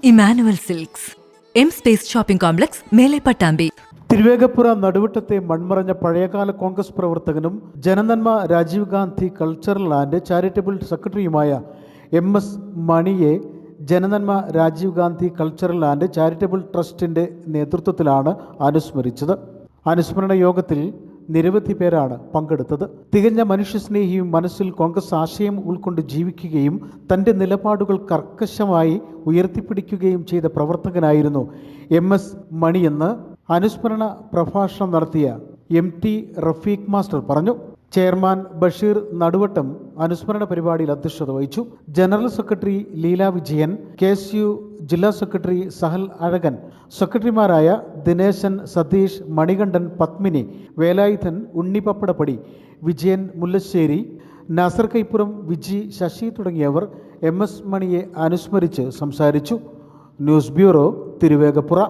Emmanuel silks, M space shopping complex, Mele Pattambi. Thiruvegappura നടുവട്ടത്തെ മൺമറഞ്ഞ പഴയകാല കോൺഗ്രസ് പ്രവർത്തകനും Janananma Rajiv Gandhi cultural and charitable സെക്രട്ടറിയുമായ MS മണിയെ Janananma Rajiv Gandhi cultural and charitable ട്രസ്റ്റിൻ്റെ നേതൃത്വത്തിലാണ് അനുസ്മരിച്ചത്. അനുസ്മരണ യോഗത്തിൽ നിരവധി പേരാണ് പങ്കെടുത്തത്. തികഞ്ഞ മനുഷ്യസ്നേഹിയും മനസ്സിൽ കോൺഗ്രസ് ആശയം ഉൾക്കൊണ്ട് ജീവിക്കുകയും തൻ്റെ നിലപാടുകൾ കർക്കശമായി ഉയർത്തിപ്പിടിക്കുകയും ചെയ്ത പ്രവർത്തകനായിരുന്നു MS മണിയെന്ന് അനുസ്മരണ പ്രഭാഷണം നടത്തിയ MT റഫീഖ് മാസ്റ്റർ പറഞ്ഞു. ചെയർമാൻ ബഷീർ നടുവട്ടം അനുസ്മരണ പരിപാടിയിൽ അധ്യക്ഷത വഹിച്ചു. General secretary Leela Vijayan, KSU ജില്ലാ സെക്രട്ടറി സഹൽ അഴകൻ, സെക്രട്ടറിമാരായ ദിനേശൻ, സതീഷ്, മണികണ്ഠൻ, പത്മിനി, വേലായുധൻ, ഉണ്ണിപ്പപ്പടപ്പടി, വിജയൻ മുല്ലശ്ശേരി, നാസർ കൈപ്പുറം, വിജി, ശശി തുടങ്ങിയവർ MS മണിയെ അനുസ്മരിച്ച് സംസാരിച്ചു. News bureau, Thiruvegappura.